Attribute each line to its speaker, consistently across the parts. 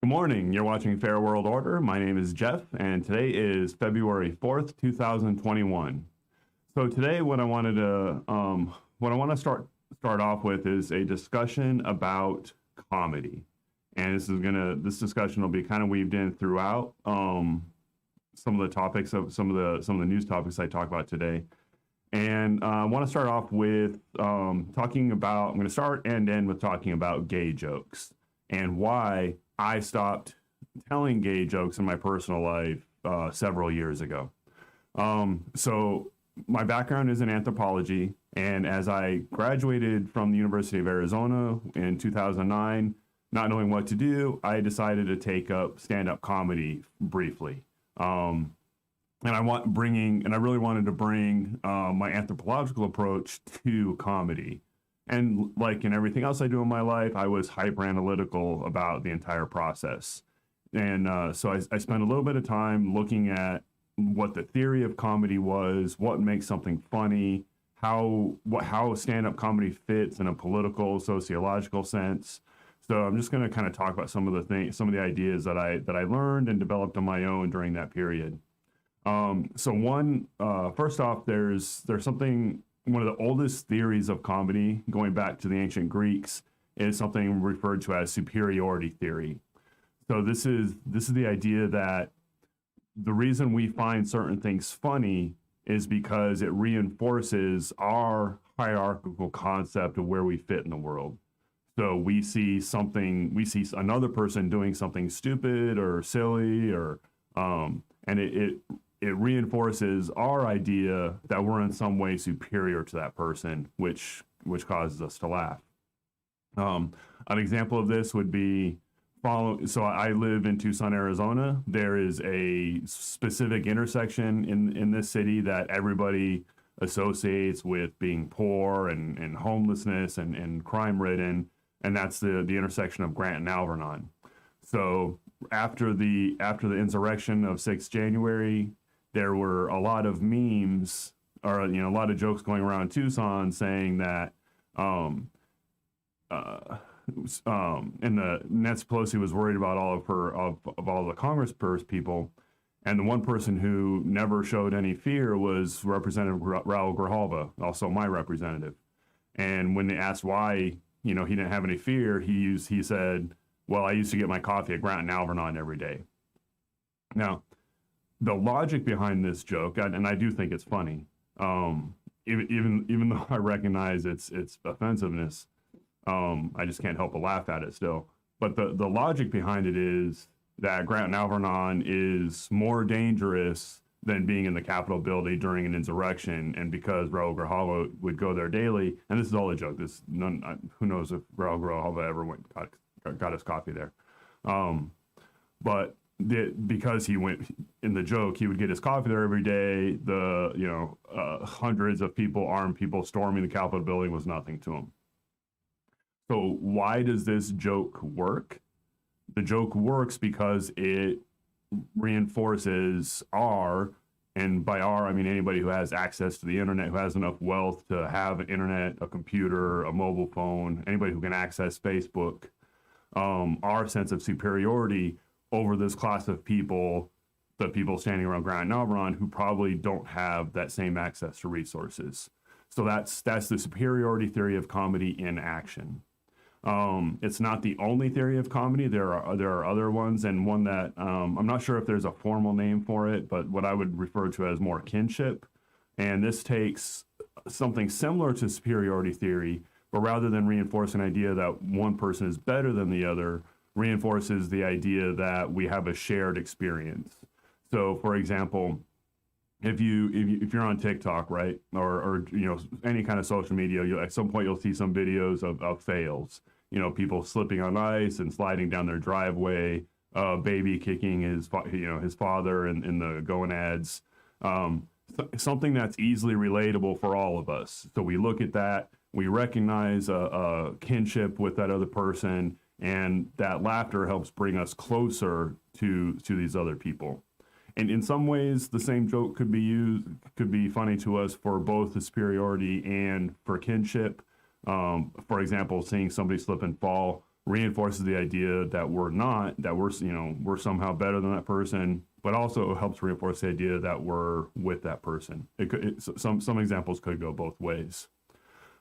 Speaker 1: Good morning. You're watching Fair World Order. My name is Jeff, and today is February 4th, 2021. So today, what I want to start off with is a discussion about comedy, and this discussion will be kind of weaved in throughout some of the topics of some of the news topics I talk about today. And I want to start off with talking about. I'm going to start and end with talking about gay jokes and why I stopped telling gay jokes in my personal life several years ago. So my background is in anthropology, and as I graduated from the University of Arizona in 2009, not knowing what to do, I decided to take up stand-up comedy briefly. And I really wanted to bring my anthropological approach to comedy. And like in everything else I do in my life, I was hyper analytical about the entire process. And so I spent a little bit of time looking at what the theory of comedy was, what makes something funny, how stand-up comedy fits in a political, sociological sense. So I'm just going to kind of talk about some of the ideas that I learned and developed on my own during that period. First off, there's something, one of the oldest theories of comedy, going back to the ancient Greeks, is something referred to as superiority theory. So this is the idea that the reason we find certain things funny is because it reinforces our hierarchical concept of where we fit in the world. So we see another person doing something stupid or silly, and it reinforces our idea that we're in some way superior to that person, which causes us to laugh. An example of this would be So I live in Tucson, Arizona. There is a specific intersection in this city that everybody associates with being poor and homelessness and crime ridden, and that's the intersection of Grant and Alvernon. So after the insurrection of 6th January, there were a lot of memes or a lot of jokes going around Tucson saying that Nancy Pelosi was worried about all of the Congress people, and the one person who never showed any fear was Representative Raul Grijalva, also my representative. And when they asked why he didn't have any fear, he said, "Well, I used to get my coffee at Grant and Alvernon every day." Now, the logic behind this joke, and I do think it's funny, even though I recognize its offensiveness, I just can't help but laugh at it still. But the logic behind it is that Grant and Alvernon is more dangerous than being in the Capitol building during an insurrection, and because Raul Grijalva would go there daily, and this is all a joke. Who knows if Raul Grijalva ever got his coffee there, but because he went in the joke, he would get his coffee there every day. Hundreds of armed people storming the Capitol building was nothing to him. So why does this joke work? The joke works because it reinforces and by I mean anybody who has access to the internet, who has enough wealth to have an internet, a computer, a mobile phone, anybody who can access Facebook, our sense of superiority over this class of people, the people standing around Grant and Alvernon, who probably don't have that same access to resources. So that's the superiority theory of comedy in action. It's not the only theory of comedy. There are other ones, and one that I'm not sure if there's a formal name for it, but what I would refer to as more kinship. And this takes something similar to superiority theory, but rather than reinforce an idea that one person is better than the other, reinforces the idea that we have a shared experience. So, for example, if you're on TikTok, right, or any kind of social media, at some point you'll see some videos of fails. People slipping on ice and sliding down their driveway, baby kicking his father in the gonads. Something that's easily relatable for all of us. So we look at that, we recognize a kinship with that other person, and that laughter helps bring us closer to these other people. And in some ways, the same joke could be funny to us for both the superiority and for kinship. For example, seeing somebody slip and fall reinforces the idea that we're not, that we're, we're somehow better than that person, but also helps reinforce the idea that we're with that person. Some examples could go both ways.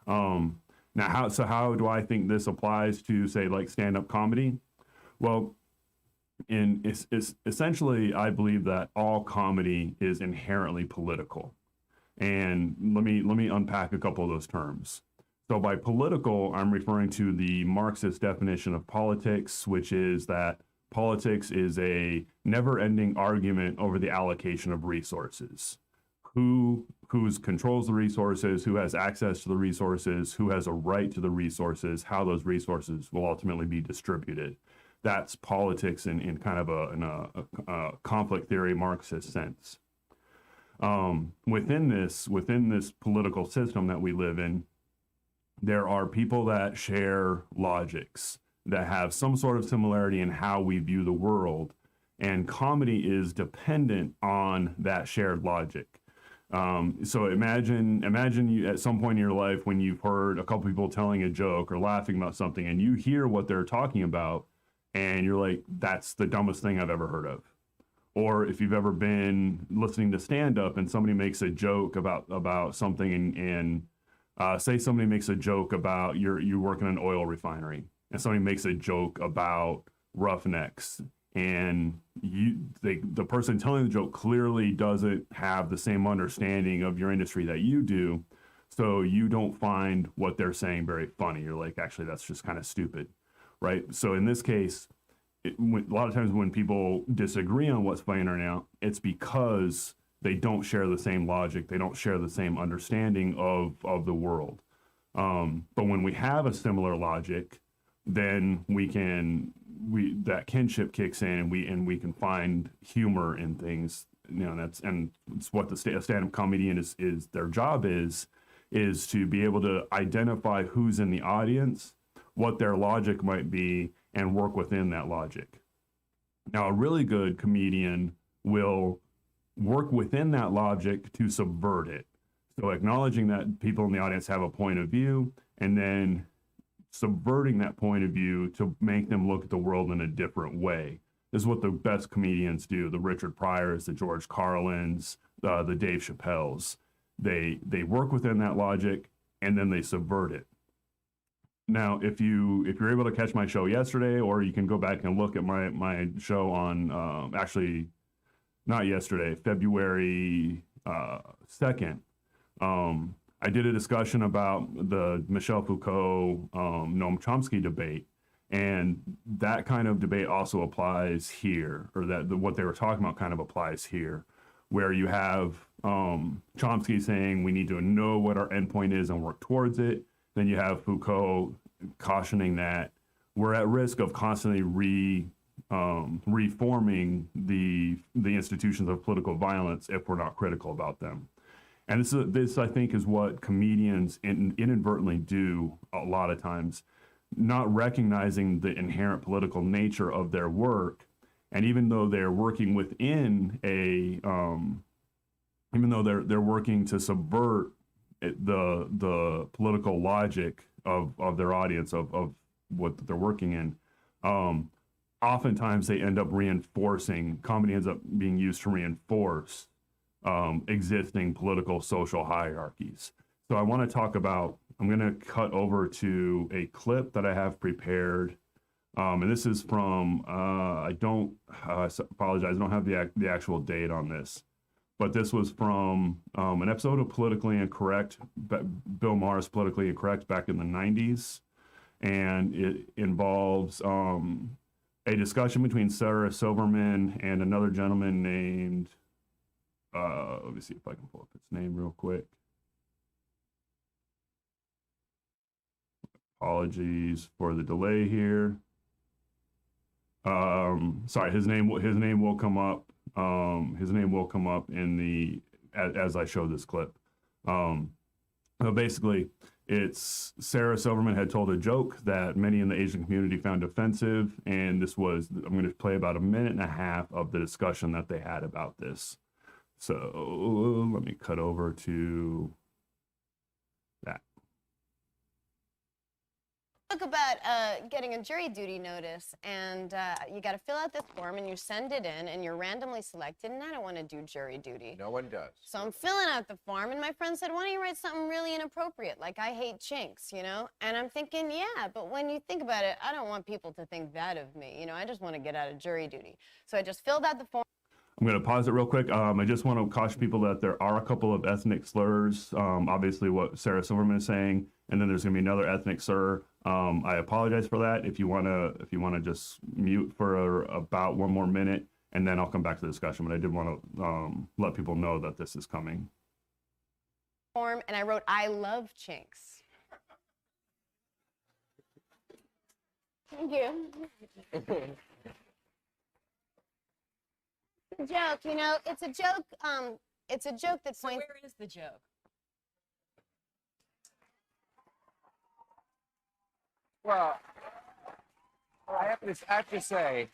Speaker 1: Now, how do I think this applies to, say, like stand-up comedy? Well, it's essentially, I believe that all comedy is inherently political. And let me unpack a couple of those terms. So by political, I'm referring to the Marxist definition of politics, which is that politics is a never-ending argument over the allocation of resources. Who controls the resources, who has access to the resources, who has a right to the resources, how those resources will ultimately be distributed. That's politics in kind of a conflict theory Marxist sense. Within this political system that we live in, there are people that share logics, that have some sort of similarity in how we view the world, and comedy is dependent on that shared logic. So imagine you at some point in your life when you've heard a couple people telling a joke or laughing about something, and you hear what they're talking about, and you're like, that's the dumbest thing I've ever heard of. Or if you've ever been listening to stand-up and somebody makes a joke about something, and say somebody makes a joke about you work in an oil refinery, and somebody makes a joke about roughnecks, and the person telling the joke clearly doesn't have the same understanding of your industry that you do, so you don't find what they're saying very funny. You're like, actually, that's just kind of stupid, right? So in this case, a lot of times when people disagree on what's funny or not, it's because they don't share the same logic. They don't share the same understanding of the world. But when we have a similar logic, then that kinship kicks in, and we can find humor in things. It's what the stand-up comedian is their job is to be able to identify who's in the audience, what their logic might be, and work within that logic. Now, a really good comedian will work within that logic to subvert it. So acknowledging that people in the audience have a point of view, and then subverting that point of view to make them look at the world in a different way. This is what the best comedians do. The Richard Pryors, the George Carlins, the Dave Chappelles. They work within that logic, and then they subvert it. Now, if you're able to catch my show yesterday, or you can go back and look at my show on actually not yesterday, February 2nd. I did a discussion about the Michel Foucault, Noam Chomsky debate, and that kind of debate also applies here, or what they were talking about kind of applies here, where you have Chomsky saying we need to know what our endpoint is and work towards it. Then you have Foucault cautioning that we're at risk of constantly reforming the institutions of political violence if we're not critical about them. And this I think is what comedians inadvertently do a lot of times, not recognizing the inherent political nature of their work. And even though they're working within even though they're working to subvert the political logic of their audience, of what they're working in, oftentimes they end up reinforcing, comedy ends up being used to reinforce existing political social hierarchies. So I want to talk about, I'm going to cut over to a clip that I have prepared. And this is from, I apologize, I don't have the actual date on this, but this was from an episode of Politically Incorrect, Bill Maher's Politically Incorrect back in the 90s. And it involves a discussion between Sarah Silverman and another gentleman named, let me see if I can pull up his name real quick. Apologies for the delay here. Sorry, his name will come up. His name will come up in as I show this clip. But basically, it's Sarah Silverman had told a joke that many in the Asian community found offensive, and I'm going to play about a minute and a half of the discussion that they had about this. So let me cut over to that.
Speaker 2: Talk about getting a jury duty notice, and you got to fill out this form, and you send it in, and you're randomly selected, and I don't want to do jury duty.
Speaker 3: No one does.
Speaker 2: So I'm filling out the form, and my friend said, why don't you write something really inappropriate, like I hate chinks, you know? And I'm thinking, yeah, but when you think about it, I don't want people to think that of me, you know? I just want to get out of jury duty. So I just filled out the form.
Speaker 1: I'm going to pause it real quick. I just want to caution people that there are a couple of ethnic slurs, obviously what Sarah Silverman is saying, and then there's going to be another ethnic slur. I apologize for that. If you want to just mute for about 1 more minute, and then I'll come back to the discussion. But I did want to let people know that this is coming.
Speaker 2: Form, and I wrote, I love chinks. Thank you. Joke, you know, it's a joke. It's a joke that's
Speaker 4: So where is the joke?
Speaker 3: Well, I have to say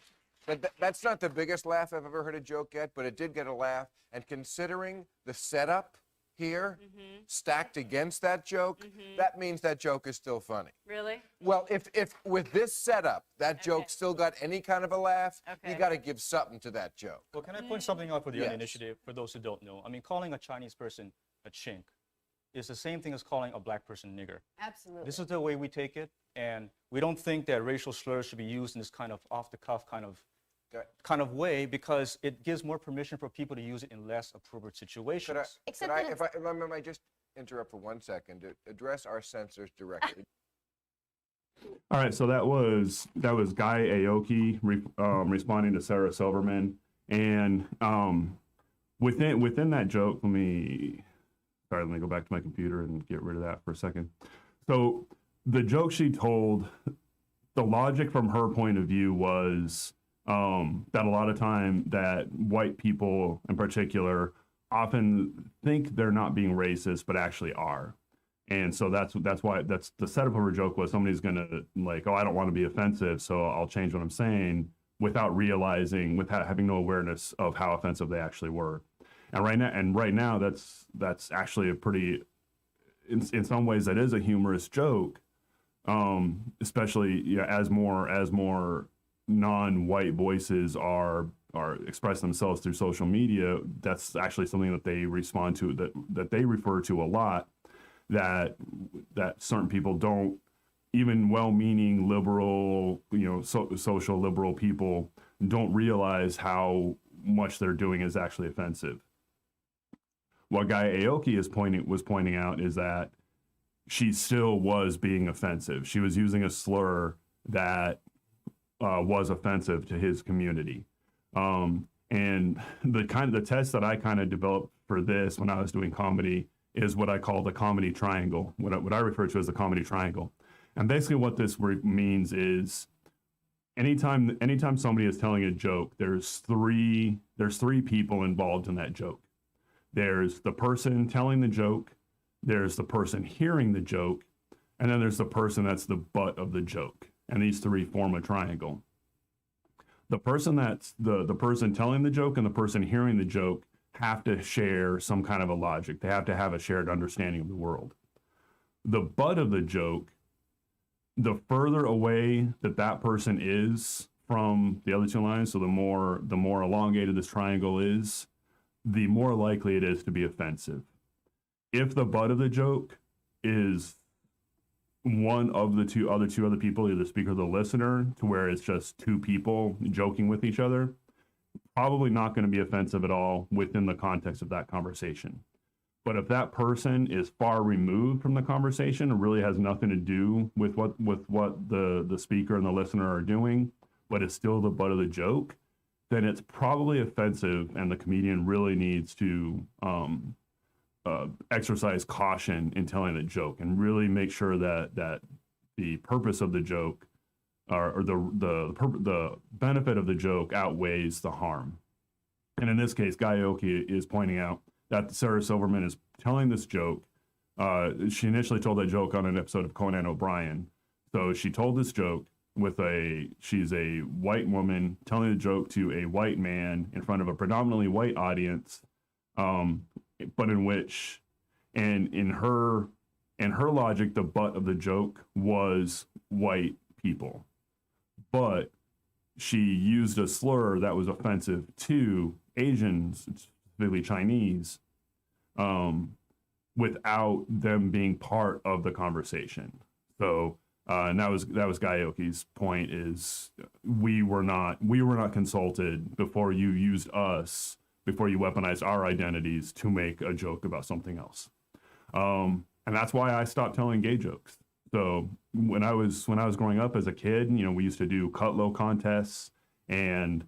Speaker 3: that that's not the biggest laugh I've ever heard a joke get, but it did get a laugh. And considering the setup here stacked against that joke, that means that joke is still funny.
Speaker 4: Really?
Speaker 3: Well, if with this setup, that joke still got any kind of a laugh, you got to give something to that joke.
Speaker 5: Well, can I point something out for the
Speaker 3: Yes.
Speaker 5: initiative, for those who don't know? I mean, calling a Chinese person a chink is the same thing as calling a black person nigger.
Speaker 2: Absolutely.
Speaker 5: This is the way we take it, and we don't think that racial slurs should be used in this kind of off-the-cuff kind of way, because it gives more permission for people to use it in less appropriate situations.
Speaker 2: Except
Speaker 3: Could I,
Speaker 2: that
Speaker 3: if I might just interrupt for 1 second to address our censors directly?
Speaker 1: All right, so that was Guy Aoki responding to Sarah Silverman, and within that joke, let me go back to my computer and get rid of that for a second. So the joke she told, the logic from her point of view was that a lot of time that white people in particular often think they're not being racist, but actually are. And so that's the setup of her joke was somebody's gonna like, oh, I don't want to be offensive, so I'll change what I'm saying, without realizing, without having no awareness of how offensive they actually were. And right now that's actually a pretty, in some ways that is a humorous joke, especially as more non-white voices are express themselves through social media. That's actually something that they respond to, that they refer to a lot, that certain people don't, even well-meaning liberal, social liberal people don't realize how much they're doing is actually offensive. What Guy Aoki was pointing out is that she still was being offensive. She was using a slur that was offensive to his community. And the test that I kind of developed for this when I was doing comedy is what I call the comedy triangle, what I refer to as the comedy triangle. And basically what this means is anytime somebody is telling a joke, there's three people involved in that joke. There's the person telling the joke, there's the person hearing the joke, and then there's the person that's the butt of the joke. And these three form a triangle. The person that's the person telling the joke and the person hearing the joke have to share some kind of a logic. They have to have a shared understanding of the world. The butt of the joke, the further away that person is from the other two lines, so the more elongated this triangle is, the more likely it is to be offensive. If the butt of the joke is one of the two other people, either the speaker or the listener, to where it's just two people joking with each other, probably not going to be offensive at all within the context of that conversation. But if that person is far removed from the conversation and really has nothing to do with what the speaker and the listener are doing, but it's still the butt of the joke, then it's probably offensive, and the comedian really needs to exercise caution in telling the joke and really make sure that the purpose of the joke or the benefit of the joke outweighs the harm. And in this case, Guy Aoki is pointing out that Sarah Silverman is telling this joke. She initially told that joke on an episode of Conan O'Brien. So she told this joke she's a white woman telling the joke to a white man in front of a predominantly white audience, but in which, and in her logic, the butt of the joke was white people, but she used a slur that was offensive to Asians, specifically Chinese, without them being part of the conversation. So, and that was Gaioki's point, is we were not consulted before you used us, before you weaponized our identities to make a joke about something else. And that's why I stopped telling gay jokes. So when I was growing up as a kid, you know, we used to do cut-low contests, and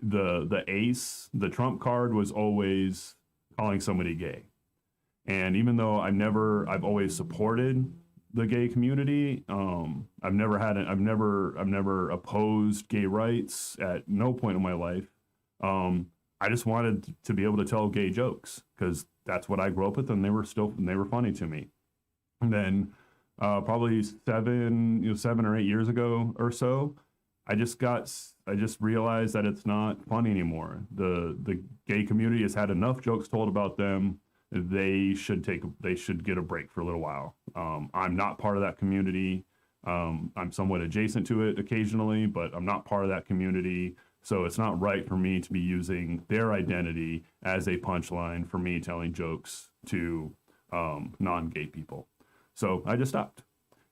Speaker 1: the ace, the trump card, was always calling somebody gay. And even though I've always supported the gay community, I've never opposed gay rights at no point in my life. I just wanted to be able to tell gay jokes because that's what I grew up with, and they were funny to me. And then probably 7 or 8 years ago or so, I just realized that it's not funny anymore. The gay community has had enough jokes told about them. They should get a break for a little while. I'm not part of that community. I'm somewhat adjacent to it occasionally, but I'm not part of that community. So it's not right for me to be using their identity as a punchline for me telling jokes to non-gay people. So I just stopped.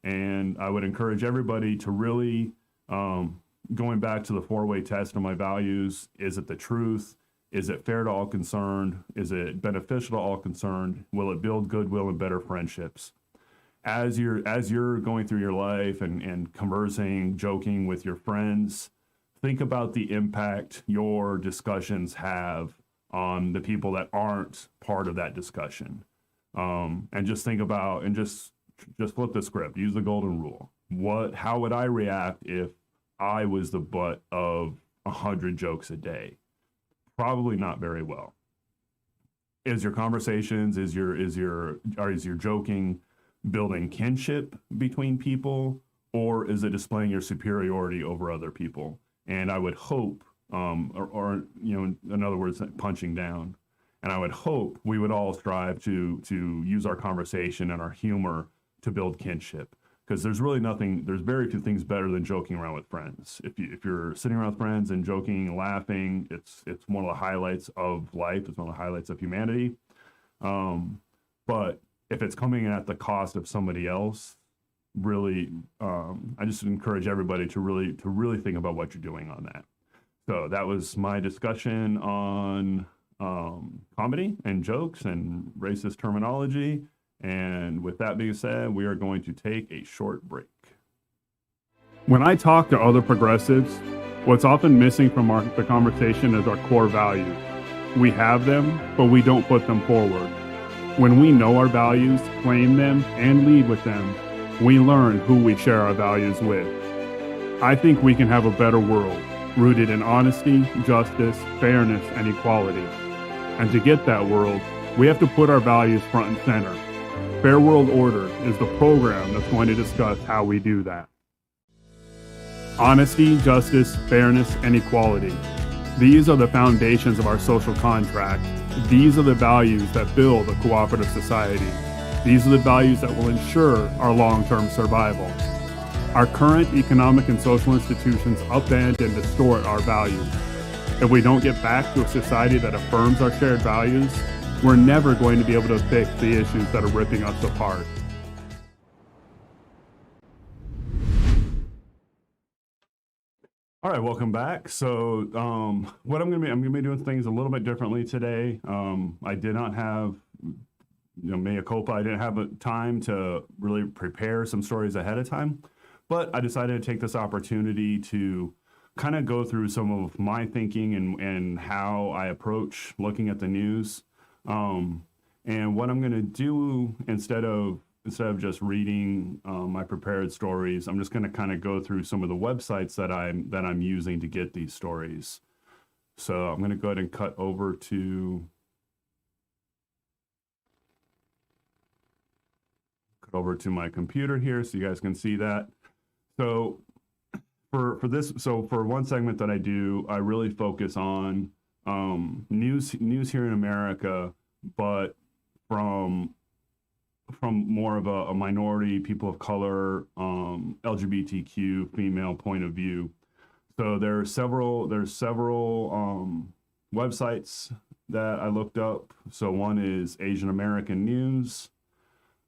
Speaker 1: And I would encourage everybody to really, going back to the 4-way test of my values, is it the truth? Is it fair to all concerned? Is it beneficial to all concerned? Will it build goodwill and better friendships? As you're going through your life and conversing, joking with your friends, think about the impact your discussions have on the people that aren't part of that discussion. And just think about, and just flip the script, use the golden rule. How would I react if I was the butt of 100 jokes a day? Probably not very well. Is your conversations, is your joking building kinship between people, or is it displaying your superiority over other people? And I would hope, or in other words, punching down. And I would hope we would all strive to use our conversation and our humor to build kinship. Because there's very few things better than joking around with friends. If you're sitting around with friends and joking and laughing, it's one of the highlights of life. It's one of the highlights of humanity. But if it's coming at the cost of somebody else, really, I just encourage everybody to really think about what you're doing on that. So that was my discussion on comedy and jokes and racist terminology. And with that being said, we are going to take a short break. When I talk to other progressives, what's often missing from the conversation is our core values. We have them, but we don't put them forward. When we know our values, claim them, and lead with them, we learn who we share our values with. I think we can have a better world, rooted in honesty, justice, fairness, and equality. And to get that world, we have to put our values front and center. Fair World Order is the program that's going to discuss how we do that. Honesty, justice, fairness, and equality. These are the foundations of our social contract. These are the values that build a cooperative society. These are the values that will ensure our long-term survival. Our current economic and social institutions upend and distort our values. If we don't get back to a society that affirms our shared values, we're never going to be able to fix the issues that are ripping us apart. All right, welcome back. So what I'm gonna be doing things a little bit differently today. I did not have, mea culpa, I didn't have time to really prepare some stories ahead of time, but I decided to take this opportunity to kind of go through some of my thinking and how I approach looking at the news. And what I'm going to do instead of just reading my prepared stories, I'm just going to kind of go through some of the websites that I'm using to get these stories. So I'm going to go ahead and cut over to my computer here so you guys can see that. So for one segment that I do, I really focus on news here in America, but from from more of a minority, people of color, LGBTQ, female point of view. So there's several websites that I looked up. So one is Asian American News,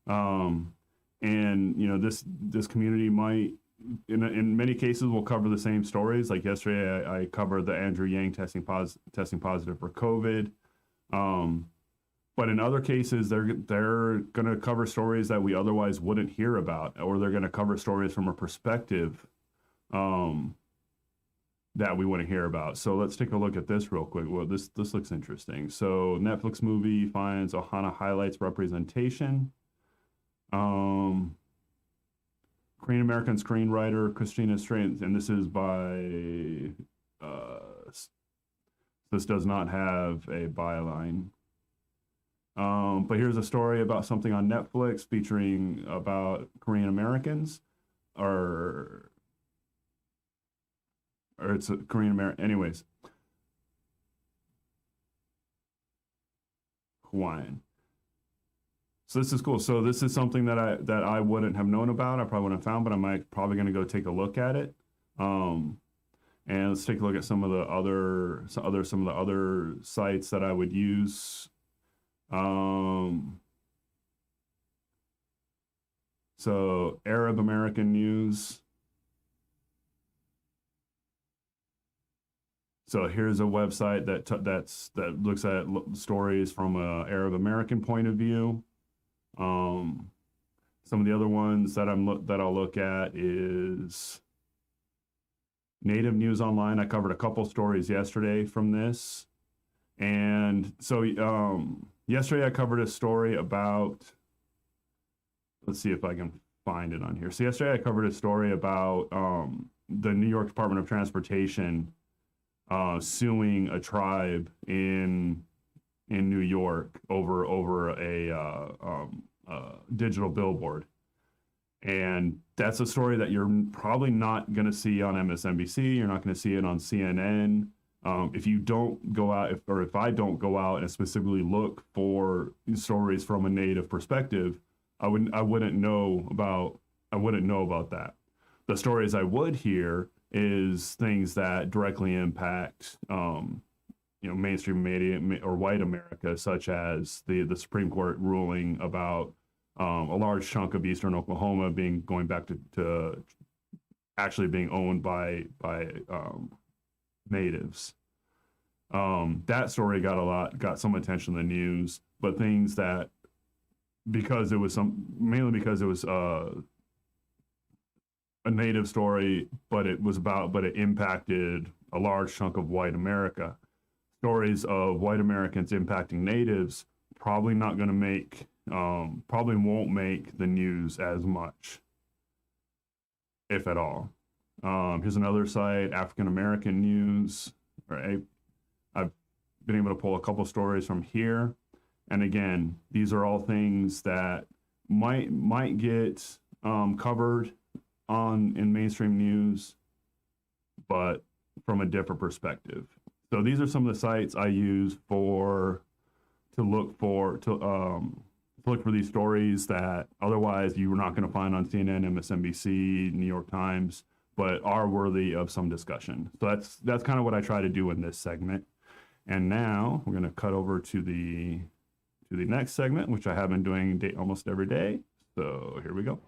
Speaker 1: and this community might, in many cases, will cover the same stories. Like yesterday, I covered the Andrew Yang testing positive for COVID. But in other cases, they're going to cover stories that we otherwise wouldn't hear about, or they're going to cover stories from a perspective that we want to hear about. So let's take a look at this real quick. Well, this looks interesting. So Netflix movie finds Ohana highlights representation. Korean American screenwriter Christina Strain, and this is by. This does not have a byline. But here's a story about something on Netflix featuring about Korean Americans, or it's a Korean American. Anyways, Hawaiian. So this is cool. So this is something that I wouldn't have known about. I probably wouldn't have found, but I'm probably going to go take a look at it. And let's take a look at some of the other sites that I would use. So Arab American News. So here's a website that looks at stories from a Arab American point of view. Some of the other ones that I'll look at is Native News Online. I covered a couple stories yesterday from this, and so yesterday I covered a story about. Let's see if I can find it on here. So yesterday I covered a story about the New York Department of Transportation suing a tribe in New York over a digital billboard. And that's a story that you're probably not going to see on MSNBC. You're not going to see it on CNN. If you don't go out, if I don't go out and specifically look for stories from a Native perspective, I wouldn't know about that. The stories I would hear is things that directly impact mainstream media or white America, such as the Supreme Court ruling about a large chunk of eastern Oklahoma going back to actually being owned by natives. That story got some attention in the news, but things that mainly because it was a native story, but it impacted a large chunk of white America. Stories of white Americans impacting natives probably won't make the news as much, if at all. Here's another site, African American News. Right, I've been able to pull a couple stories from here, and again, these are all things that might get covered in mainstream news, but from a different perspective. So these are some of the sites I use to look for these stories that otherwise you were not going to find on CNN, MSNBC, New York Times, but are worthy of some discussion. So that's kind of what I try to do in this segment. And now we're going to cut over to the next segment, which I have been doing almost every day. So here we go.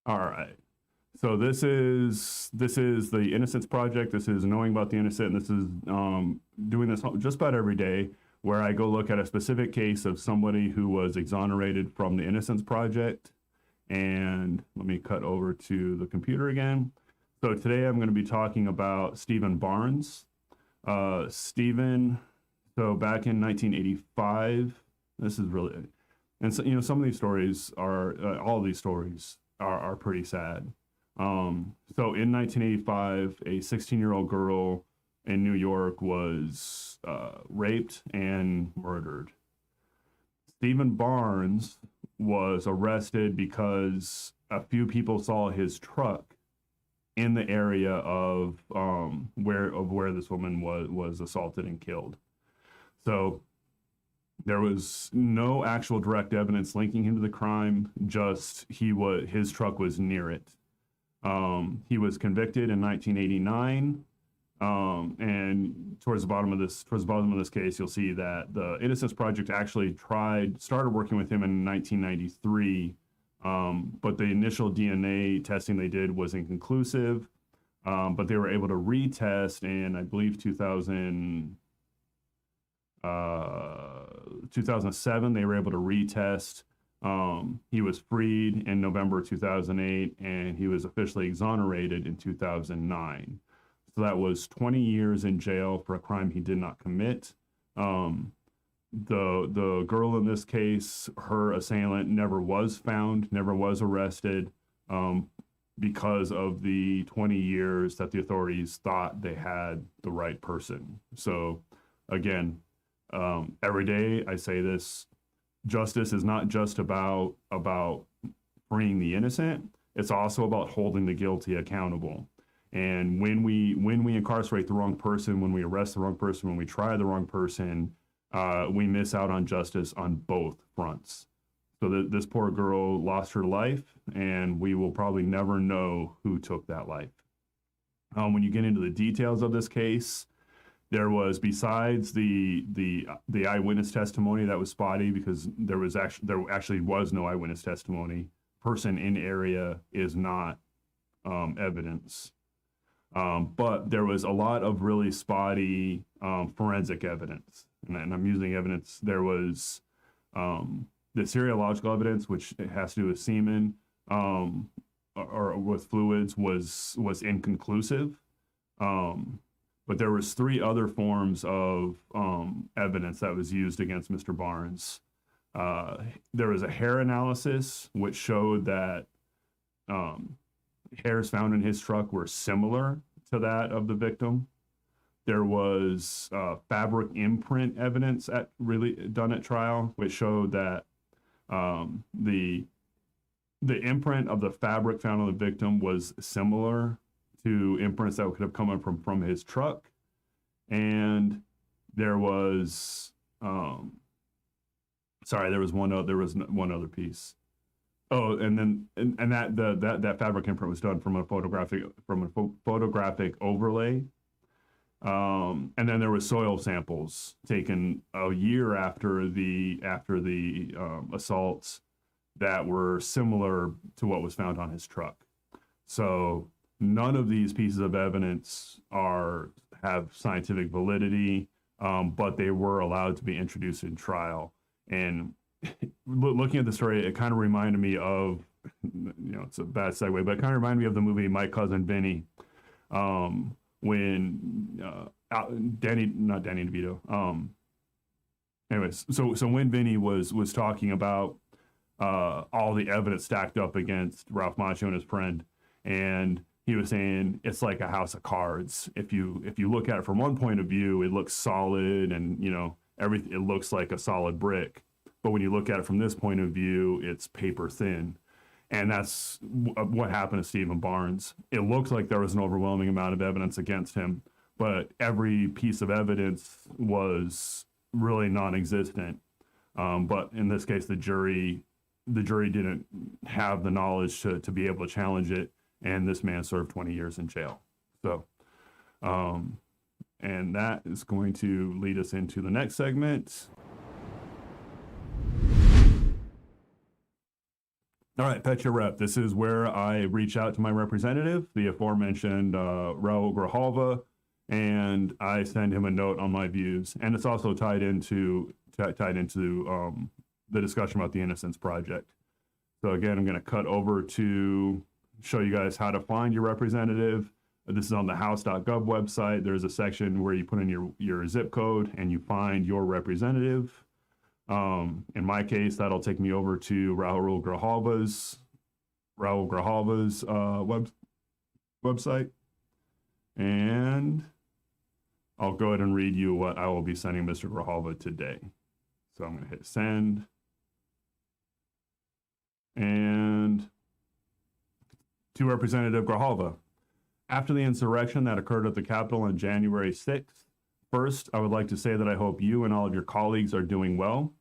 Speaker 1: All right. So this is the Innocence Project. This is knowing about the innocent. And this is doing this just about every day, where I go look at a specific case of somebody who was exonerated from the Innocence Project. And let me cut over to the computer again. So today I'm going to be talking about Stephen Barnes. Stephen, so back in 1985, this is really, and so, some of these stories all of these stories are pretty sad. So in 1985, a 16-year-old girl in New York was raped and murdered. Stephen Barnes was arrested because a few people saw his truck in the area of where this woman was assaulted and killed. So there was no actual direct evidence linking him to the crime, just his truck was near it. He was convicted in 1989. And towards the bottom of this case, you'll see that the Innocence Project actually started working with him in 1993, but the initial DNA testing they did was inconclusive. But they were able to retest in, I believe, 2007. They were able to retest. He was freed in November 2008, and he was officially exonerated in 2009. So that was 20 years in jail for a crime he did not commit. The girl in this case, her assailant never was found, never was arrested, because of the 20 years that the authorities thought they had the right person. So again, every day I say this: justice is not just about freeing the innocent. It's also about holding the guilty accountable. And when we incarcerate the wrong person, when we arrest the wrong person, when we try the wrong person, we miss out on justice on both fronts. So this poor girl lost her life, and we will probably never know who took that life. When you get into the details of this case, there was, besides the eyewitness testimony that was spotty, because there actually was no eyewitness testimony. Person in area is not evidence. But there was a lot of really spotty forensic evidence, and I'm using evidence. There was the serological evidence, which has to do with semen or with fluids, was inconclusive. But there was 3 other forms of evidence that was used against Mr. Barnes. There was a hair analysis, which showed that hairs found in his truck were similar to that of the victim. There was fabric imprint evidence done at trial, which showed that the imprint of the fabric found on the victim was similar to imprints that could have come from his truck. And there was one other piece. Oh, and then that fabric imprint was done from a photographic overlay. And then there was soil samples taken a year after the assaults that were similar to what was found on his truck. So none of these pieces of evidence have scientific validity, but they were allowed to be introduced in trial. And looking at the story, it kind of reminded me of, it's a bad segue, but it kind of reminded me of the movie My Cousin Vinny, when not Danny DeVito. Anyways, so when Vinny was talking about all the evidence stacked up against Ralph Macchio and his friend, and he was saying it's like a house of cards. If you look at it from one point of view, it looks solid, and it looks like a solid brick. But when you look at it from this point of view, it's paper thin. And that's what happened to Stephen Barnes. It looked like there was an overwhelming amount of evidence against him, but every piece of evidence was really non-existent. But in this case, the jury didn't have the knowledge to be able to challenge it, and this man served 20 years in jail. So, and that is going to lead us into the next segment. All right, Pet Your Rep. This is where I reach out to my representative, the aforementioned Raul Grijalva, and I send him a note on my views. And it's also tied into the discussion about the Innocence Project. So again, I'm going to cut over to show you guys how to find your representative. This is on the house.gov website. There's a section where you put in your zip code and you find your representative. In my case, that'll take me over to Raul Grijalva's website, and I'll go ahead and read you what I will be sending Mr. Grijalva today. So I'm going to hit send, and to Representative Grijalva, After the insurrection that occurred at the Capitol on January 6th, first, I would like to say that I hope you and all of your colleagues are doing well.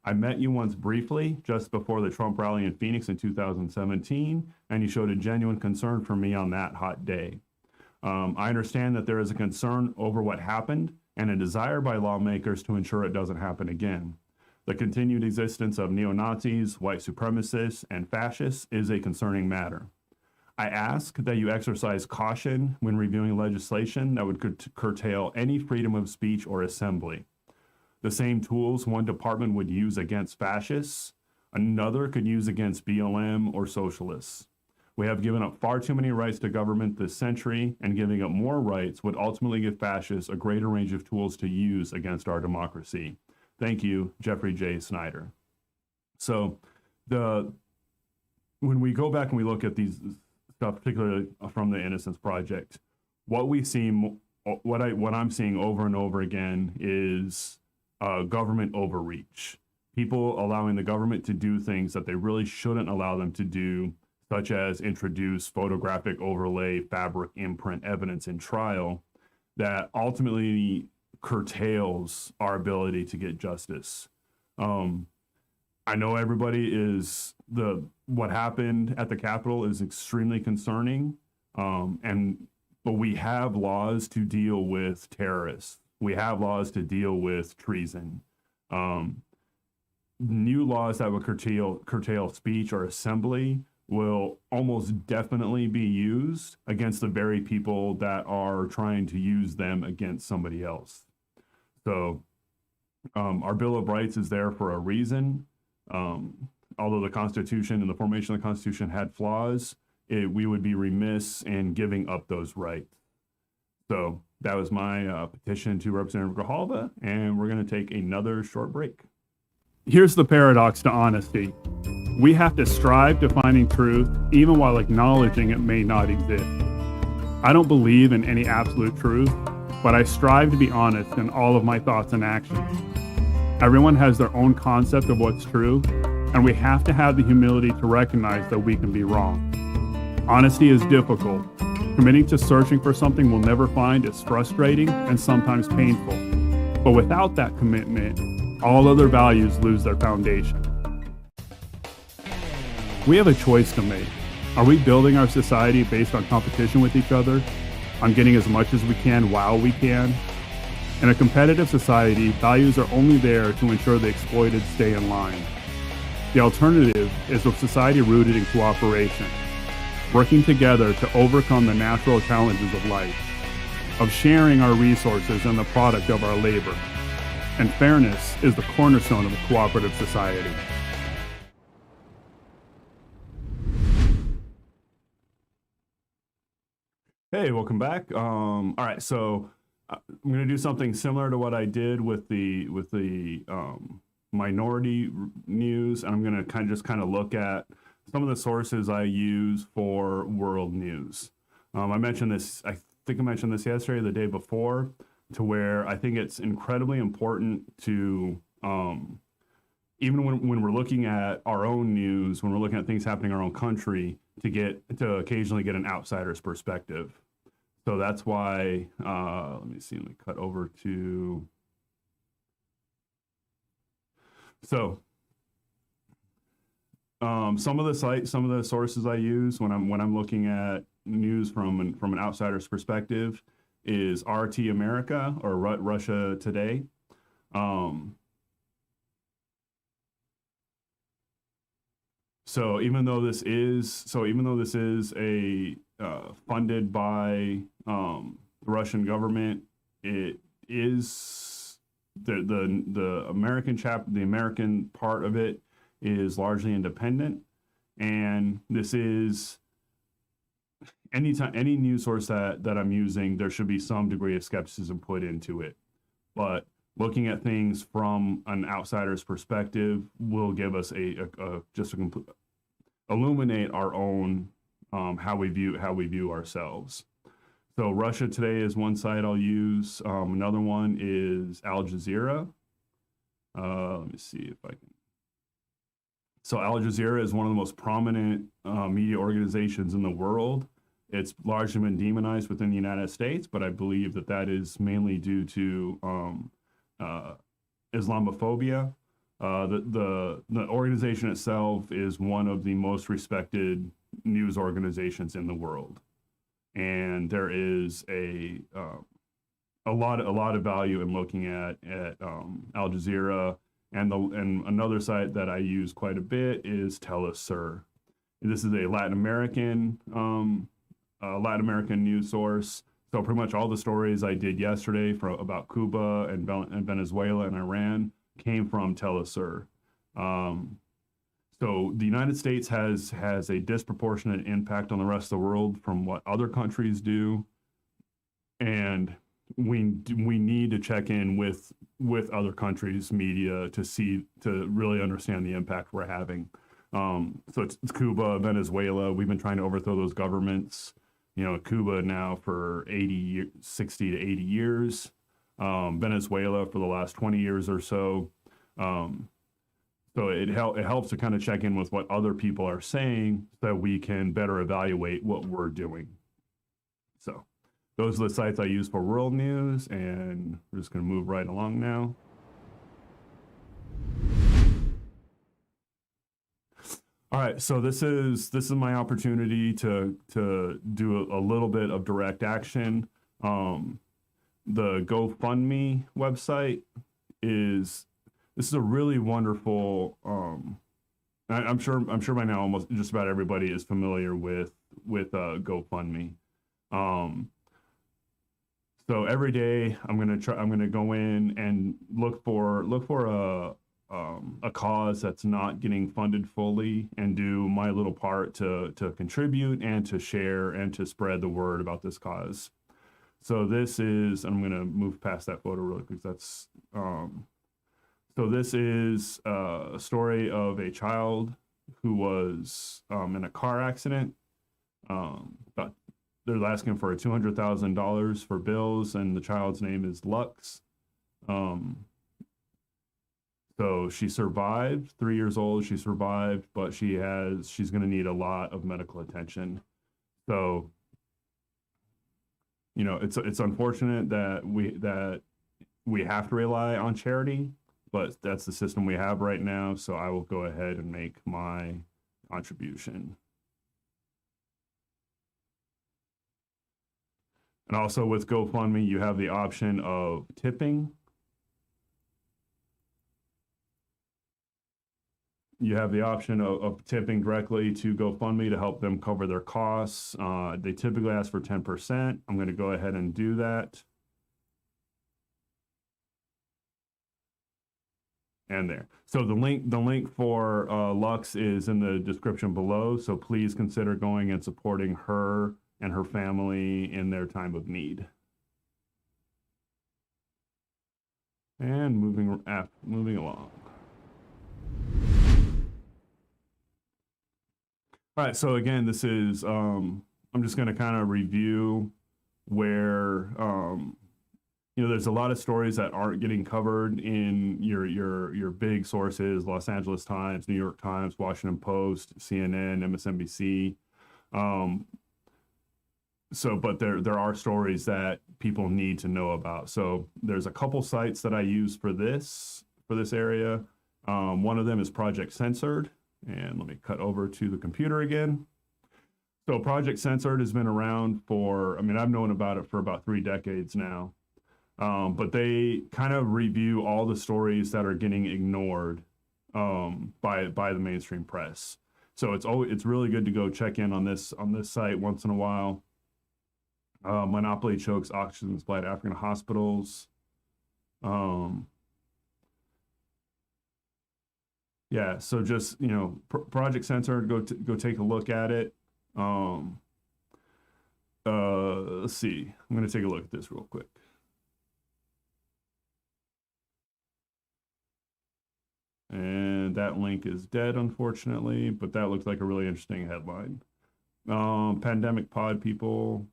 Speaker 1: I met you once briefly just before the Trump rally in Phoenix in 2017, and you showed a genuine concern for me on that hot day. I understand that there is a concern over what happened and a desire by lawmakers to ensure it doesn't happen again. The continued existence of neo-Nazis, white supremacists, and fascists is a concerning matter. I ask that you exercise caution when reviewing legislation that would curtail any freedom of speech or assembly. The same tools one department would use against fascists, another could use against BLM or socialists. We have given up far too many rights to government this century, and giving up more rights would ultimately give fascists a greater range of tools to use against our democracy. Thank you, Jeffrey J. Snyder. So when we go back and we look at these stuff, particularly from the Innocence Project, what I'm seeing over and over again is government overreach. People allowing the government to do things that they really shouldn't allow them to do, such as introduce photographic overlay, fabric imprint evidence in trial that ultimately curtails our ability to get justice. I know everybody what happened at the Capitol is extremely concerning, but we have laws to deal with terrorists. We have laws to deal with treason. New laws that would curtail speech or assembly will almost definitely be used against the very people that are trying to use them against somebody else. So our Bill of Rights is there for a reason. Although the Constitution and the formation of the Constitution had flaws, we would be remiss in giving up those rights. So that was my petition to Representative Grijalva, and we're going to take another short break. Here's the paradox to honesty. We have to strive to finding truth even while acknowledging it may not exist. I don't believe in any absolute truth, but I strive to be honest in all of my thoughts and actions. Everyone has their own concept of what's true, and we have to have the humility to recognize that we can be wrong. Honesty is difficult. Committing to searching for something we'll never find is frustrating and sometimes painful. But without that commitment, all other values lose their foundation. We have a choice to make. Are we building our society based on competition with each other, on getting as much as we can while we can? In a competitive society, values are only there to ensure the exploited stay in line. The alternative is a society rooted in cooperation, working together to overcome the natural challenges of life, of sharing our resources and the product of our labor. And fairness is the cornerstone of a cooperative society. Hey, welcome back. All right, so I'm going to do something similar to what I did with the minority news. I'm going to kind of look at some of the sources I use for world news. I mentioned this. I think I mentioned this yesterday, or the day before, to where I think it's incredibly important to even when we're looking at our own news, when we're looking at things happening in our own country, to occasionally get an outsider's perspective. So that's why, let me cut over to, so some of the sources I use when I'm looking at news from an outsider's perspective is RT America or Russia Today. So even though this is a funded by the Russian government, it is the American the American part of it is largely independent, and this is any news source that I'm using, there should be some degree of skepticism put into it. But looking at things from an outsider's perspective will give us illuminate our own how we view ourselves. So Russia Today is one site I'll use. Another one is Al Jazeera. Let me see if I can. So Al Jazeera is one of the most prominent media organizations in the world. It's largely been demonized within the United States, but I believe that that is mainly due to Islamophobia. The organization itself is one of the most respected news organizations in the world, and there is a lot of value in looking at Al Jazeera, and another site that I use quite a bit is Telesur. This is a Latin American news source. So pretty much all the stories I did yesterday about Cuba and Venezuela and Iran came from Telesur. So the United States has a disproportionate impact on the rest of the world from what other countries do, and we need to check in with other countries' media to really understand the impact we're having. So it's Cuba, Venezuela. We've been trying to overthrow those governments. Cuba now for 60 to 80 years. Venezuela for the last 20 years or so. So it helps to kind of check in with what other people are saying so that we can better evaluate what we're doing. So those are the sites I use for world news, and we're just going to move right along now. All right, so this is my opportunity to do a little bit of direct action. The GoFundMe website is a really wonderful. I'm sure by now almost just about everybody is familiar with GoFundMe. So every day I'm gonna go in and look for a cause that's not getting funded fully and do my little part to contribute and to share and to spread the word about this cause. So this is, I'm going to move past that photo really quick. That's, so this is a story of a child who was in a car accident. But they're asking for $200,000 for bills, and the child's name is Lux. So she survived, 3 years old, she survived, but she's going to need a lot of medical attention. So, it's unfortunate that we have to rely on charity, but that's the system we have right now. So I will go ahead and make my contribution. And also with GoFundMe, you have the option of tipping. You have the option of tipping directly to GoFundMe to help them cover their costs. They typically ask for 10%. I'm going to go ahead and do that. And there. So the link for Lux is in the description below. So please consider going and supporting her and her family in their time of need. And moving along. All right, so again, this is, I'm just going to kind of review where, there's a lot of stories that aren't getting covered in your big sources, Los Angeles Times, New York Times, Washington Post, CNN, MSNBC. But there are stories that people need to know about. So there's a couple sites that I use for this area. One of them is Project Censored. And let me cut over to the computer again. So Project Censored has been around I've known about it for about 3 decades now. But they kind of review all the stories that are getting ignored by the mainstream press. So it's really good to go check in on this site once in a while. Monopoly chokes oxygen supply to African hospitals. Yeah, so just, Project Censored, go take a look at it. Let's see. I'm going to take a look at this real quick. And that link is dead, unfortunately, but that looks like a really interesting headline. Pandemic pod people.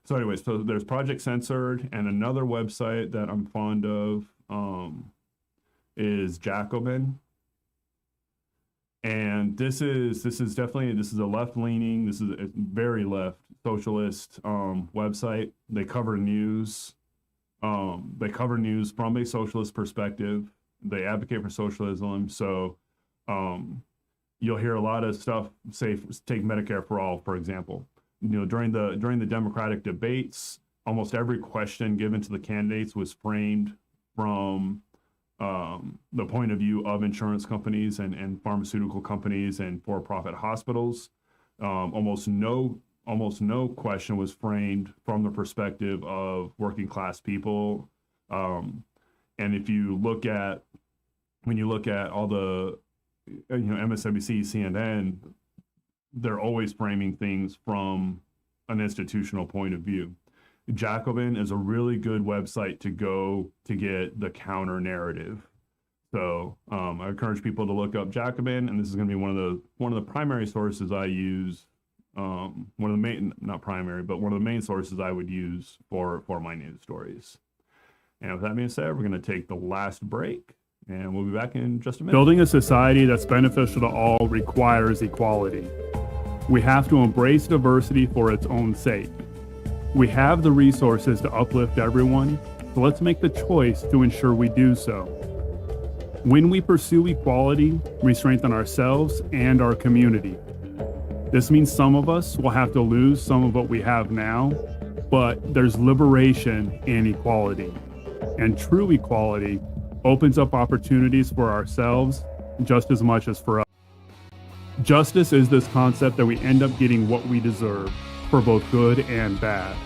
Speaker 1: So anyways, so there's Project Censored, and another website that I'm fond of is Jacobin. And this is definitely, this is a left leaning, this is a very left socialist website. They cover news. They cover news from a socialist perspective. They advocate for socialism. So you'll hear a lot of stuff. Say, take Medicare for all, for example. During the Democratic debates, almost every question given to the candidates was framed from the point of view of insurance companies and pharmaceutical companies and for-profit hospitals. Almost no question was framed from the perspective of working class people. And if you look at, when you look at all the, MSNBC, CNN, they're always framing things from an institutional point of view. Jacobin is a really good website to go to get the counter narrative. So I encourage people to look up Jacobin, and this is going to be one of the primary sources I use. One of the main, not primary, but one of the main sources I would use for my news stories. And with that being said, we're going to take the last break, and we'll be back in just a minute. Building a society that's beneficial to all requires equality. We have to embrace diversity for its own sake. We have the resources to uplift everyone, so let's make the choice to ensure we do so. When we pursue equality, we strengthen ourselves and our community. This means some of us will have to lose some of what we have now, but there's liberation in equality. And true equality opens up opportunities for ourselves just as much as for us. Justice is this concept that we end up getting what we deserve, for both good and bad.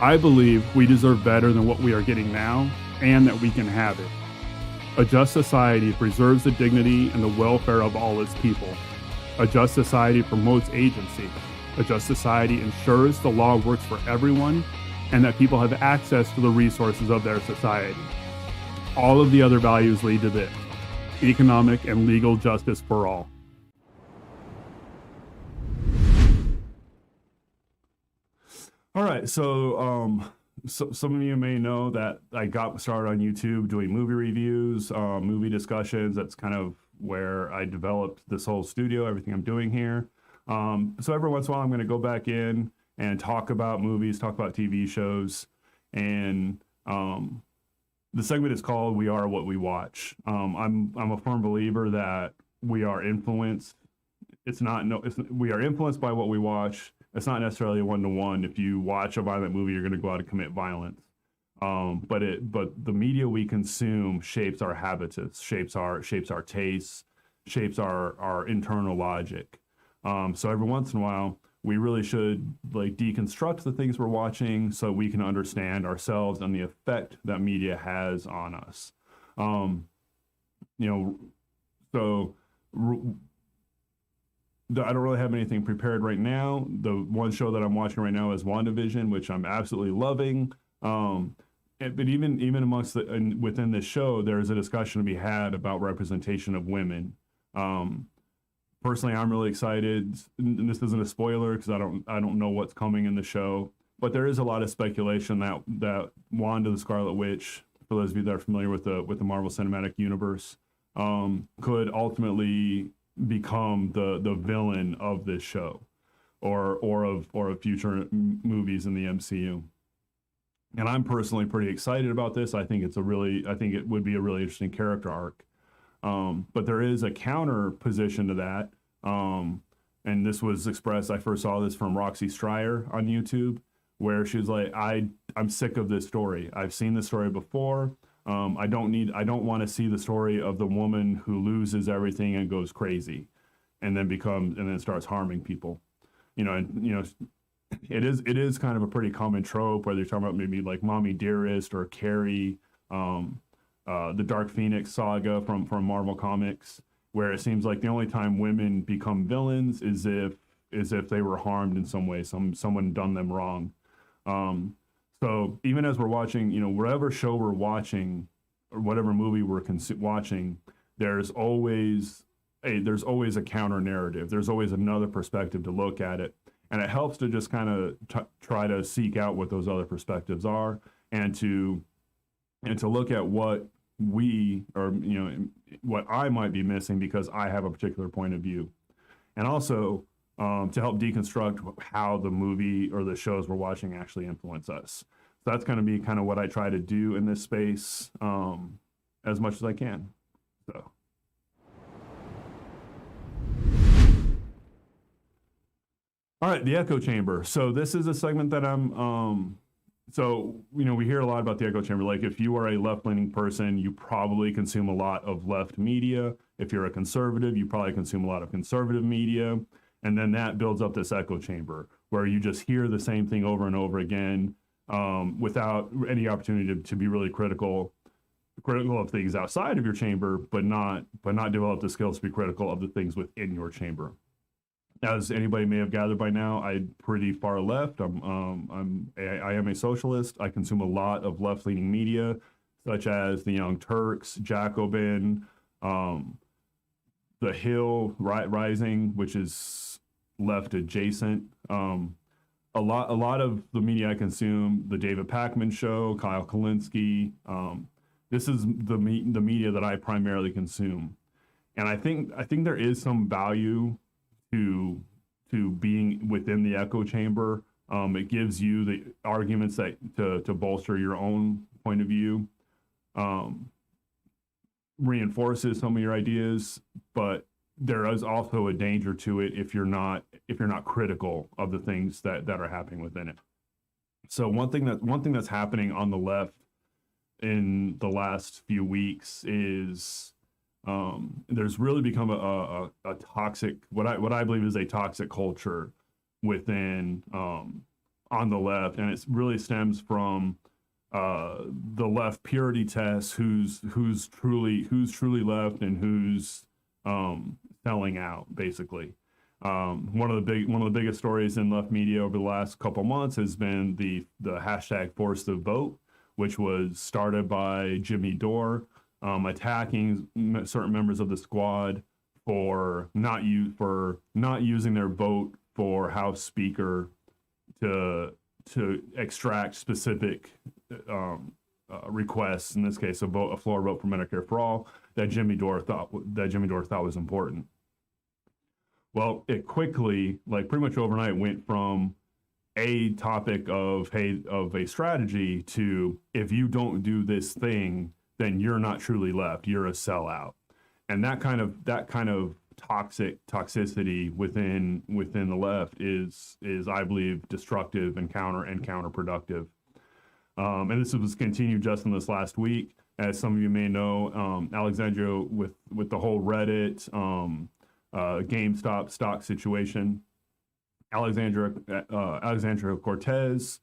Speaker 1: I believe we deserve better than what we are getting now, and that we can have it. A just society preserves the dignity and the welfare of all its people. A just society promotes agency. A just society ensures the law works for everyone and that people have access to the resources of their society. All of the other values lead to this: economic and legal justice for all. All right, so some of you may know that I got started on YouTube doing movie reviews, movie discussions. That's kind of where I developed this whole studio, everything I'm doing here. So every once in a while, I'm going to go back in and talk about movies, talk about TV shows, and the segment is called "We Are What We Watch." I'm a firm believer that we are influenced. We are influenced by what we watch. It's not necessarily a one-to-one. If you watch a violent movie, you're going to go out and commit violence. But the media we consume shapes our habitus, shapes our tastes, shapes our internal logic. So every once in a while, we really should deconstruct the things we're watching so we can understand ourselves and the effect that media has on us. I don't really have anything prepared right now. The one show that I'm watching right now is WandaVision, which I'm absolutely loving. But even amongst within this show, there's a discussion to be had about representation of women. Personally, I'm really excited, and this isn't a spoiler because I don't know what's coming in the show. But there is a lot of speculation that Wanda the Scarlet Witch, for those of you that are familiar with the Marvel Cinematic Universe, could ultimately become the villain of this show, or of future movies in the MCU. And I'm personally pretty excited about this. I think it would be a really interesting character arc. But there is a counter position to that. And this was expressed, I first saw this from Roxy Stryer on YouTube, where she's like, I'm sick of this story. I've seen this story before. I don't want to see the story of the woman who loses everything and goes crazy and then starts harming people. It is kind of a pretty common trope, whether you're talking about maybe like Mommy Dearest or Carrie, the Dark Phoenix saga from Marvel Comics, where it seems like the only time women become villains is if they were harmed in some way, someone done them wrong. So even as we're watching, whatever show we're watching or whatever movie we're watching, there's always a counter narrative. There's always another perspective to look at it. And it helps to just kind of try to seek out what those other perspectives are and to look at what we, or, what I might be missing because I have a particular point of view, and also to help deconstruct how the movie or the shows we're watching actually influence us. So that's going to be kind of what I try to do in this space as much as I can. So. All right, the echo chamber. So this is a segment that I'm, so, we hear a lot about the echo chamber. Like if you are a left-leaning person, you probably consume a lot of left media. If you're a conservative, you probably consume a lot of conservative media. And then that builds up this echo chamber where you just hear the same thing over and over again without any opportunity to be really critical of things outside of your chamber, but not develop the skills to be critical of the things within your chamber. As anybody may have gathered by now, I'm pretty far left. I am a socialist. I consume a lot of left-leaning media, such as the Young Turks, Jacobin, The Hill Rising, which is left adjacent. A lot of the media I consume, the David Pakman Show, Kyle Kalinske. This is the media that I primarily consume, and I think there is some value to being within the echo chamber. It gives you the arguments that to bolster your own point of view, reinforces some of your ideas, but there is also a danger to it if you're not critical of the things that are happening within it. So one thing that's happening on the left in the last few weeks is there's really become a toxic, what I believe is a toxic culture within on the left, and it really stems from the left purity test, who's truly left and who's selling out, basically. One of the biggest stories in left media over the last couple months has been the hashtag Force the Vote, which was started by Jimmy Dore, attacking certain members of the squad for not using their vote for House Speaker to extract specific requests. In this case, a floor vote for Medicare for all that Jimmy Dore thought was important. Well, it quickly, like pretty much overnight, went from a topic of a strategy to, if you don't do this thing, then you're not truly left. You're a sellout, and that kind of toxicity within the left is I believe destructive and counterproductive. And this was continued just in this last week, as some of you may know. Alexandria with the whole Reddit GameStop stock situation. Alexandria Cortez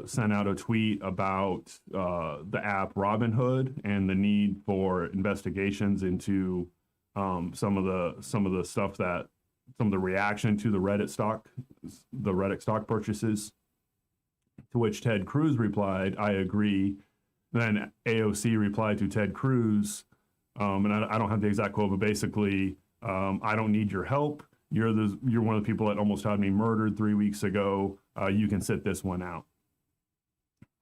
Speaker 1: sent out a tweet about the app Robinhood and the need for investigations into some of the reaction to the Reddit stock purchases. To which Ted Cruz replied, "I agree." Then AOC replied to Ted Cruz, and I don't have the exact quote, but basically, "I don't need your help. You're one of the people that almost had me murdered 3 weeks ago. You can sit this one out."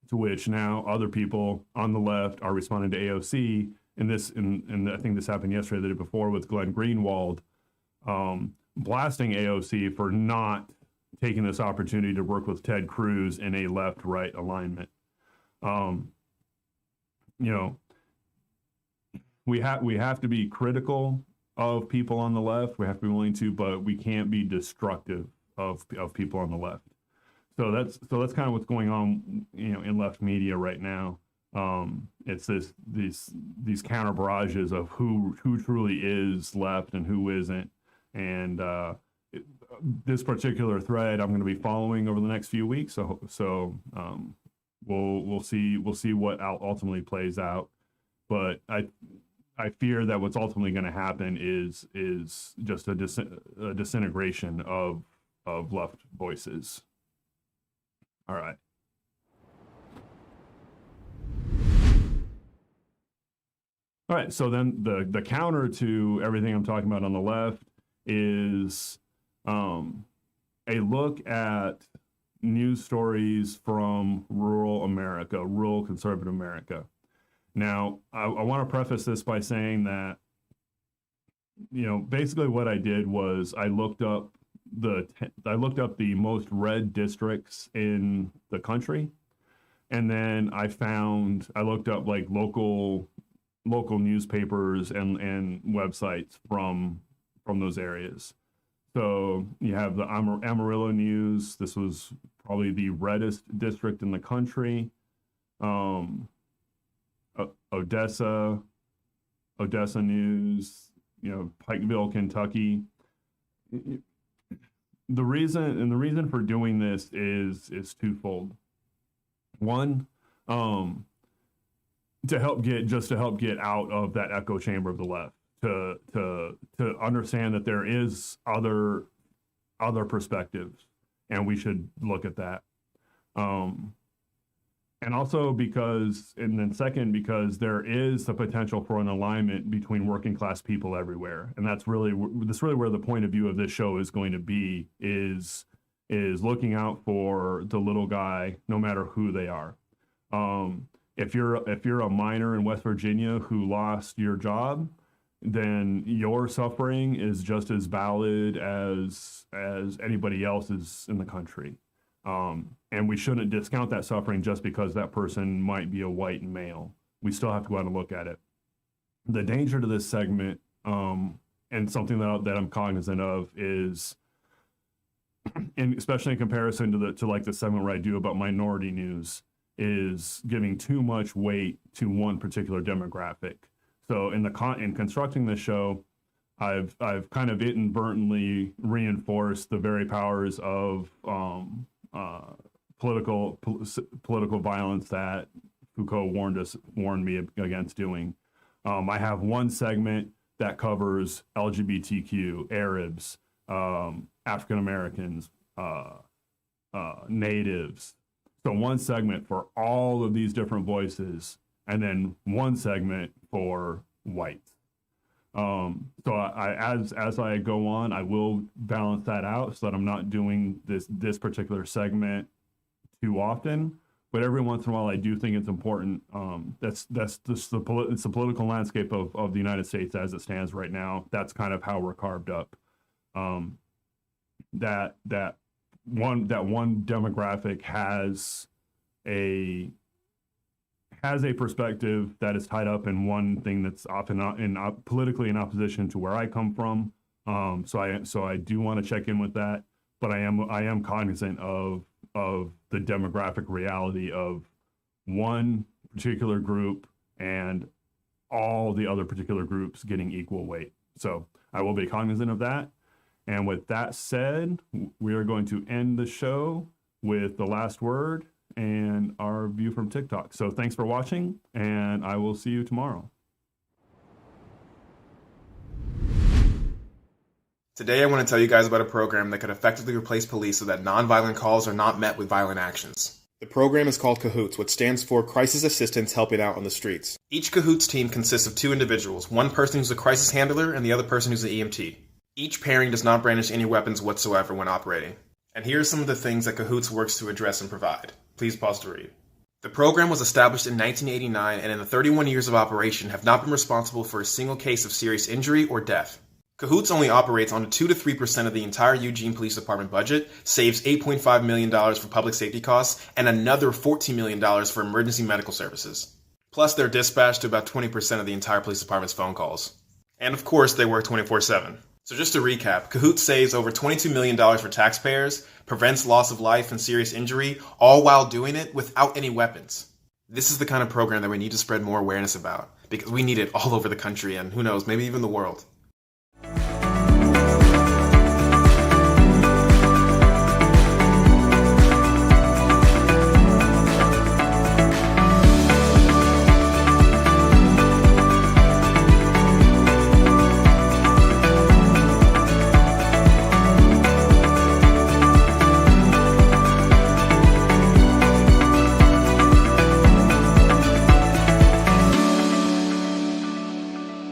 Speaker 1: To which now other people on the left are responding to AOC, and I think this happened yesterday, the day before, with Glenn Greenwald, blasting AOC for not taking this opportunity to work with Ted Cruz in a left-right alignment. We have to be critical of people on the left. We have to be willing to, but we can't be destructive of people on the left. So that's kind of what's going on, in left media right now. It's these counter barrages of who truly is left and who isn't, and this particular thread I'm going to be following over the next few weeks. So we'll see what ultimately plays out, but I fear that what's ultimately going to happen is just a disintegration of left voices. All right. All right. So then the counter to everything I'm talking about on the left is a look at news stories from rural America, rural conservative America. Now, I want to preface this by saying that, basically what I did was I looked up the most red districts in the country, and then I looked up like local newspapers and websites from those areas. So you have the Amarillo News. This was probably the reddest district in the country. Odessa News, Pikeville, Kentucky. The reason for doing this is twofold. One, to help get out of that echo chamber of the left, to understand that there is other perspectives, and we should look at that. And also second, because there is the potential for an alignment between working class people everywhere. And that's really where the point of view of this show is going to be, is looking out for the little guy, no matter who they are. If you're a miner in West Virginia who lost your job, then your suffering is just as valid as anybody else's in the country. And we shouldn't discount that suffering just because that person might be a white male. We still have to go out and look at it. The danger to this segment, and something that I'm cognizant of, is, especially in comparison to the segment where I do about minority news, is giving too much weight to one particular demographic. So in constructing this show, I've kind of inadvertently reinforced the very powers of political violence that Foucault warned me against doing. I have one segment that covers LGBTQ, Arabs, African Americans, natives. So one segment for all of these different voices, and then one segment for whites. So as I go on, I will balance that out so that I'm not doing this particular segment too often. But every once in a while, I do think it's important. It's the political landscape of the United States as it stands right now. That's kind of how we're carved up. That one demographic has a perspective that is tied up in one thing that's often politically in opposition to where I come from. So I do want to check in with that, but I am cognizant of the demographic reality of one particular group and all the other particular groups getting equal weight. So I will be cognizant of that. And with that said, we are going to end the show with the last word and our view from TikTok. So thanks for watching, and I will see you tomorrow.
Speaker 4: Today I want to tell you guys about a program that could effectively replace police so that nonviolent calls are not met with violent actions. The program is called Cahoots, which stands for Crisis Assistance Helping Out on the Streets. Each Cahoots team consists of two individuals, one person who's a crisis handler and the other person who's an EMT. Each pairing does not brandish any weapons whatsoever when operating. And here are some of the things that Cahoots works to address and provide. Please pause to read. The program was established in 1989 and in the 31 years of operation have not been responsible for a single case of serious injury or death. Cahoots only operates on 2 to 3% of the entire Eugene Police Department budget, saves $8.5 million for public safety costs, and another $14 million for emergency medical services. Plus, they're dispatched to about 20% of the entire police department's phone calls. And of course, they work 24/7. So just to recap, Cahoots saves over $22 million for taxpayers, prevents loss of life and serious injury, all while doing it without any weapons. This is the kind of program that we need to spread more awareness about, because we need it all over the country and who knows, maybe even the world.